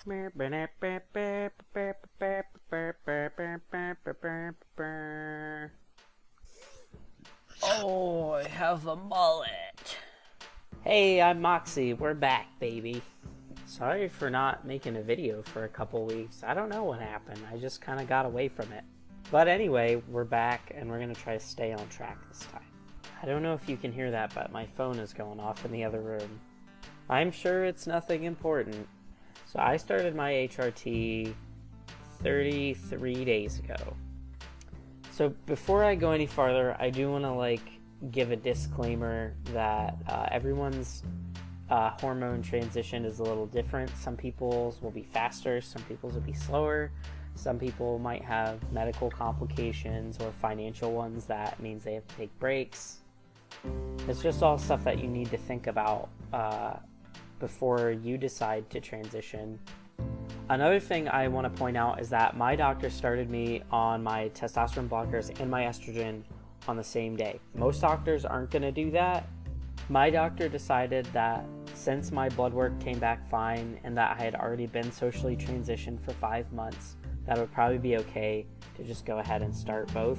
Oh, I have a mullet. Hey, I'm Moxie. We're back, baby. Sorry for not making a video for a couple weeks. I don't know what happened. I just kind of got away from it. But anyway, we're back and we're going to try to stay on track this time. I don't know if you can hear that, but my phone is going off in the other room. I'm sure it's nothing important. So I started my HRT 33 days ago. So before I go any farther, I do want to give a disclaimer that everyone's hormone transition is a little different. Some people's will be faster, some people's will be slower. Some people might have medical complications or financial ones that means they have to take breaks. It's just all stuff that you need to think about before you decide to transition. Another thing I want to point out is that my doctor started me on my testosterone blockers and my estrogen on the same day. Most doctors aren't going to do that. My doctor decided that since my blood work came back fine and that I had already been socially transitioned for 5 months, that it would probably be okay to just go ahead and start both.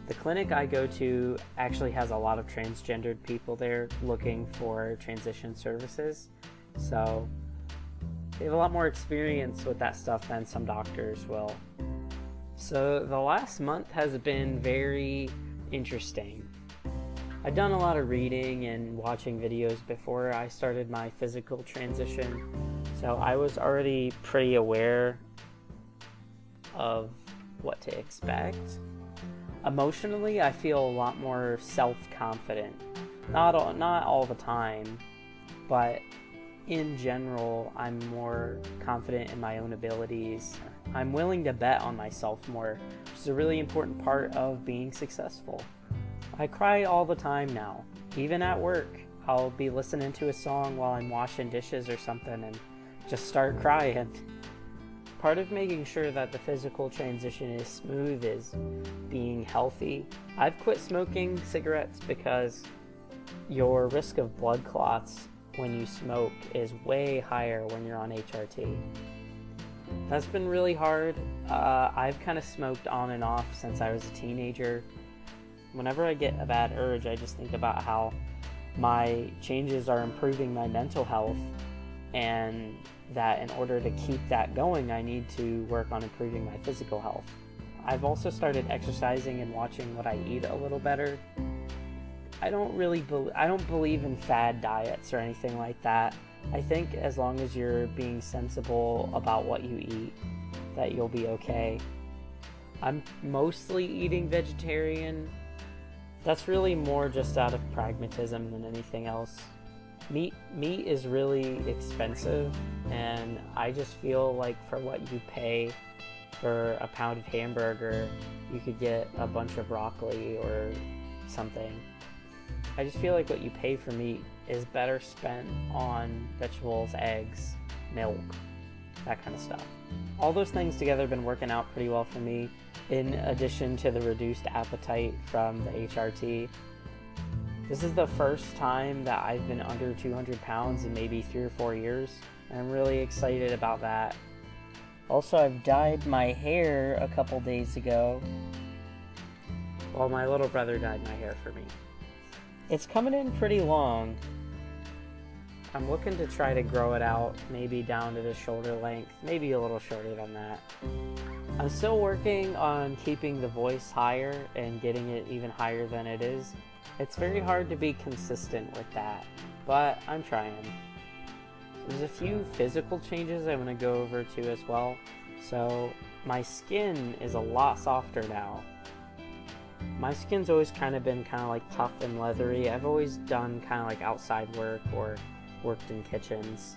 The clinic I go to actually has a lot of transgendered people there looking for transition services. So they have a lot more experience with that stuff than some doctors will. So the last month has been very interesting. I've done a lot of reading and watching videos before I started my physical transition. So I was already pretty aware of what to expect. Emotionally, I feel a lot more self-confident. Not all the time, but in general, I'm more confident in my own abilities. I'm willing to bet on myself more, which is a really important part of being successful. I cry all the time now, even at work. I'll be listening to a song while I'm washing dishes or something and just start crying. Part of making sure that the physical transition is smooth is being healthy. I've quit smoking cigarettes because your risk of blood clots when you smoke is way higher when you're on HRT. That's been really hard. I've kind of smoked on and off since I was a teenager. Whenever I get a bad urge, I just think about how my changes are improving my mental health, and that in order to keep that going, I need to work on improving my physical health. I've also started exercising and watching what I eat a little better. I don't believe in fad diets or anything like that. I think as long as you're being sensible about what you eat, that you'll be okay. I'm mostly eating vegetarian. That's really more just out of pragmatism than anything else. Meat is really expensive, and I just feel like for what you pay for a pound of hamburger, you could get a bunch of broccoli or something. I just feel like what you pay for meat is better spent on vegetables, eggs, milk, that kind of stuff. All those things together have been working out pretty well for me, in addition to the reduced appetite from the HRT. This is the first time that I've been under 200 pounds in maybe 3 or 4 years, and I'm really excited about that. Also, I've dyed my hair a couple days ago. Well, my little brother dyed my hair for me. It's coming in pretty long. I'm looking to try to grow it out, maybe down to the shoulder length, maybe a little shorter than that. I'm still working on keeping the voice higher and getting it even higher than it is. It's very hard to be consistent with that, but I'm trying. There's a few physical changes I want to go over too as well. So my skin is a lot softer now. My skin's always kind of been tough and leathery. I've always done outside work or worked in kitchens.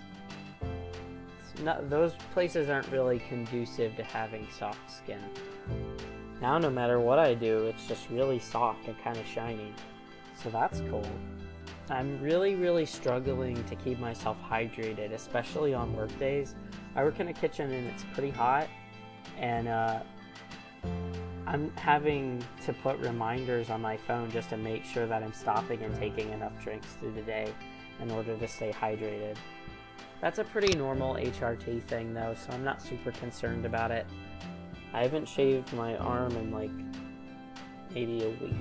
Those places aren't really conducive to having soft skin. Now no matter what I do, it's just really soft and kind of shiny. So that's cool. I'm really struggling to keep myself hydrated, especially on work days. I work in a kitchen and it's pretty hot, and I'm having to put reminders on my phone just to make sure that I'm stopping and taking enough drinks through the day in order to stay hydrated. That's a pretty normal HRT thing though, so I'm not super concerned about it. I haven't shaved my arm in like maybe a week.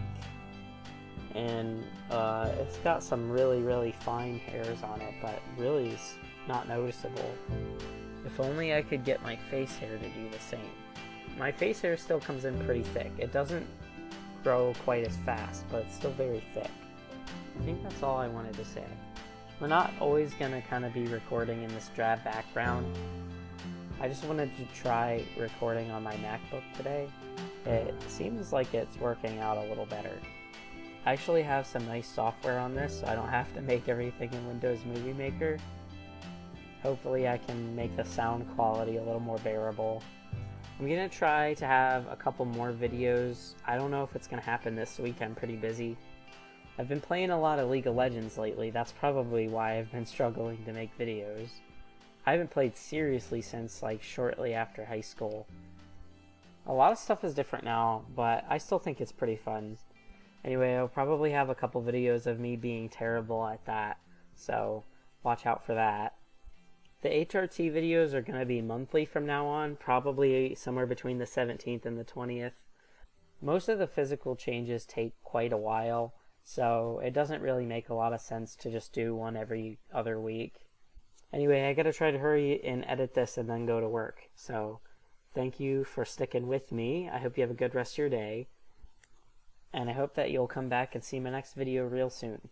And it's got some really fine hairs on it, but really is not noticeable. If only I could get my face hair to do the same. My face hair still comes in pretty thick. It doesn't grow quite as fast, but it's still very thick. I think that's all I wanted to say. We're not always going to kind of be recording in this drab background. I just wanted to try recording on my MacBook today. It seems like it's working out a little better. I actually have some nice software on this, so I don't have to make everything in Windows Movie Maker. Hopefully I can make the sound quality a little more bearable. I'm going to try to have a couple more videos. I don't know if it's going to happen this week. I'm pretty busy. I've been playing a lot of League of Legends lately. That's probably why I've been struggling to make videos. I haven't played seriously since like shortly after high school. A lot of stuff is different now, but I still think it's pretty fun. Anyway, I'll probably have a couple videos of me being terrible at that, so watch out for that. The HRT videos are going to be monthly from now on, probably somewhere between the 17th and the 20th. Most of the physical changes take quite a while, so it doesn't really make a lot of sense to just do one every other week. Anyway, I gotta try to hurry and edit this and then go to work. So, thank you for sticking with me. I hope you have a good rest of your day. And I hope that you'll come back and see my next video real soon.